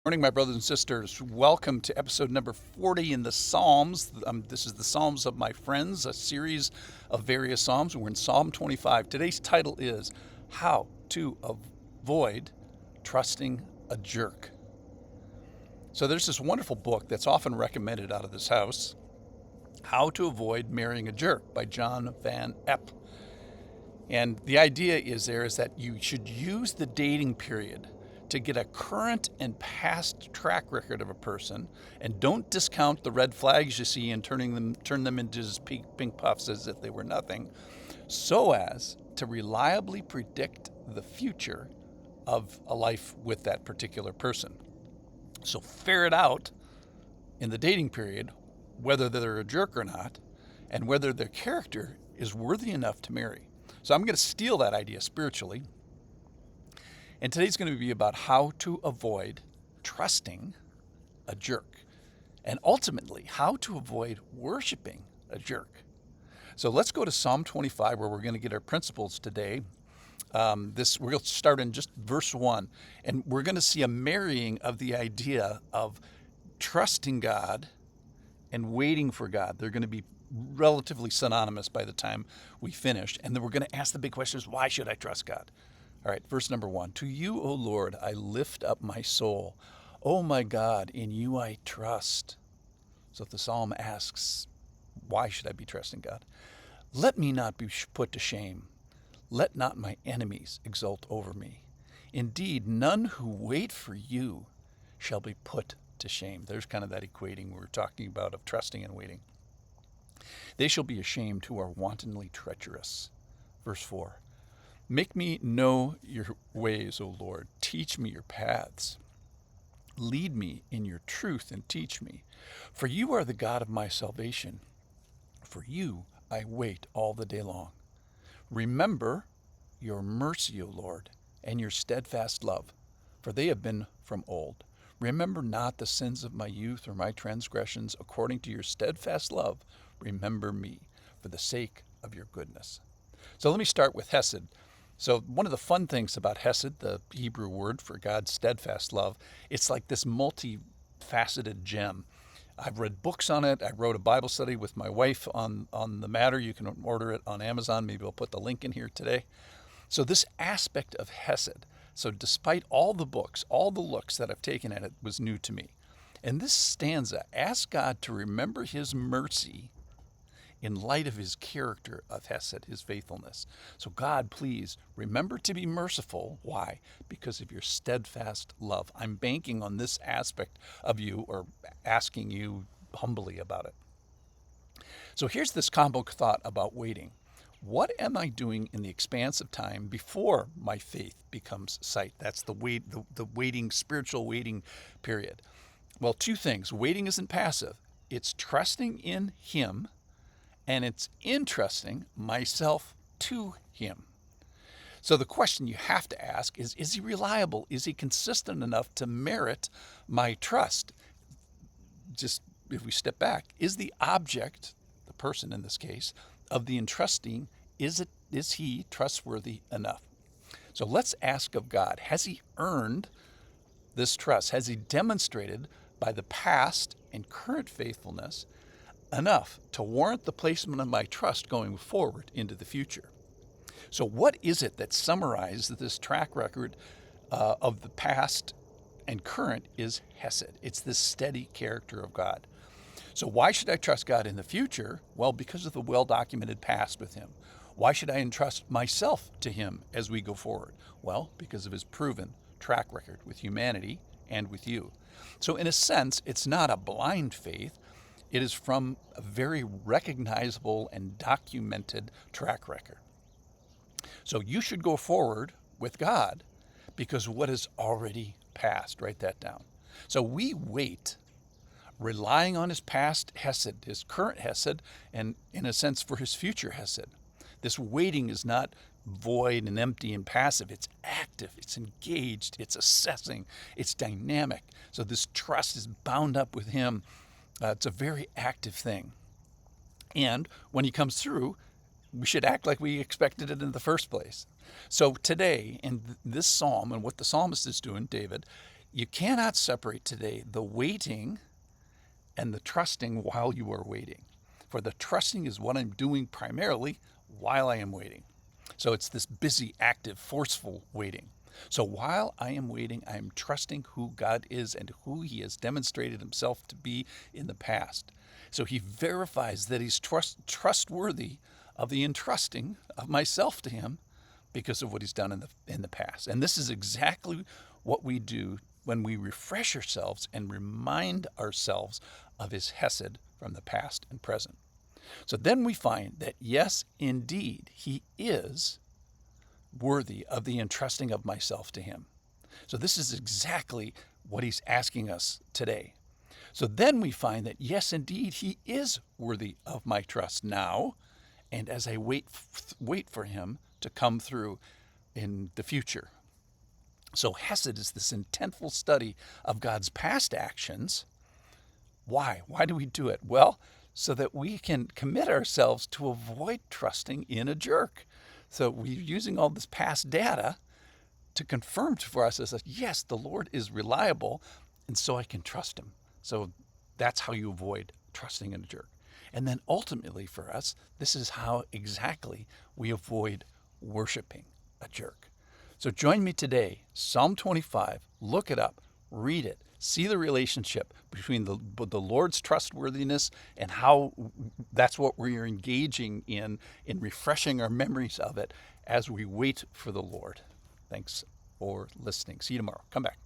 Morning, my brothers and sisters. Welcome to episode number 40 in the Psalms. This is the Psalms of My Friends, a series of various Psalms. We're in Psalm 25. Today's title is How to Avoid Trusting a Jerk. So there's this wonderful book that's often recommended out of this house, How to Avoid Marrying a Jerk by John Van Epp. And the idea is that you should use the dating period to get a current and past track record of a person, and don't discount the red flags you see and turn them into just pink puffs as if they were nothing, so as to reliably predict the future of a life with that particular person. So ferret out in the dating period whether they're a jerk or not, and whether their character is worthy enough to marry. So I'm going to steal that idea spiritually. And today's going to be about how to avoid trusting a jerk, and ultimately how to avoid worshiping a jerk. So let's go to Psalm 25, where we're going to get our principles today. We're going to start in just verse 1, and we're going to see a marrying of the idea of trusting God and waiting for God. They're going to be relatively synonymous by the time we finish. And then we're going to ask the big questions: why should I trust God? All right, verse number 1. To you, O Lord, I lift up my soul. O my God, in you I trust. So the psalm asks, why should I be trusting God? Let me not be put to shame. Let not my enemies exult over me. Indeed, none who wait for you shall be put to shame. There's kind of that equating we were talking about of trusting and waiting. They shall be ashamed who are wantonly treacherous. Verse 4. Make me know your ways, O Lord. Teach me your paths. Lead me in your truth and teach me. For you are the God of my salvation. For you I wait all the day long. Remember your mercy, O Lord, and your steadfast love, for they have been from old. Remember not the sins of my youth or my transgressions. According to your steadfast love, remember me for the sake of your goodness. So let me start with Hesed. So one of the fun things about Hesed, the Hebrew word for God's steadfast love, it's like this multifaceted gem. I've read books on it. I wrote a Bible study with my wife on the matter. You can order it on Amazon. Maybe I'll put the link in here today. So this aspect of Hesed, so despite all the books, all the looks that I've taken at it, was new to me. And this stanza asks God to remember his mercy in light of his character of Hesed, his faithfulness. So God, please remember to be merciful. Why? Because of your steadfast love. I'm banking on this aspect of you, or asking you humbly about it. So here's this combo thought about waiting. What am I doing in the expanse of time before my faith becomes sight? That's the waiting, spiritual waiting period. Well, two things. Waiting isn't passive. It's trusting in him, and it's entrusting myself to him. So the question you have to ask is he reliable? Is he consistent enough to merit my trust? Just if we step back, is the object, the person in this case, of the entrusting, is he trustworthy enough? So let's ask of God, has he earned this trust? Has he demonstrated by the past and current faithfulness enough to warrant the placement of my trust going forward into the future? So what is it that summarizes this track record of the past and current is Hesed. It's this steady character of God. So why should I trust God in the future? Well, because of the well-documented past with him. Why should I entrust myself to him as we go forward? Well, because of his proven track record with humanity and with you. So in a sense, it's not a blind faith. It is from a very recognizable and documented track record. So you should go forward with God because of what is already past. Write that down. So we wait, relying on his past Hesed, his current Hesed, and in a sense for his future Hesed. This waiting is not void and empty and passive. It's active, it's engaged, it's assessing, it's dynamic. So this trust is bound up with him. It's a very active thing. And when he comes through, we should act like we expected it in the first place. So today, in this psalm, and what the psalmist is doing, David, you cannot separate today the waiting and the trusting while you are waiting. For the trusting is what I'm doing primarily while I am waiting. So it's this busy, active, forceful waiting. So while I am waiting, I am trusting who God is and who he has demonstrated himself to be in the past. So he verifies that he's trustworthy of the entrusting of myself to him because of what he's done in the past. And this is exactly what we do when we refresh ourselves and remind ourselves of his hesed from the past and present. So then we find that, yes, indeed, he is worthy of the entrusting of myself to him. So this is exactly what he's asking us today. So then we find that, yes, indeed, he is worthy of my trust now, and as I wait for him to come through in the future. So hesed is this intentful study of God's past actions. Why? Why do we do it? Well, so that we can commit ourselves to avoid trusting in a jerk. So we're using all this past data to confirm for us as yes, the Lord is reliable, and so I can trust him. So that's how you avoid trusting in a jerk. And then ultimately for us, this is how exactly we avoid worshiping a jerk. So join me today, Psalm 25, look it up, read it, see the relationship between the Lord's trustworthiness and how that's what we're engaging in refreshing our memories of it as we wait for the Lord. Thanks for listening. See you tomorrow. Come back.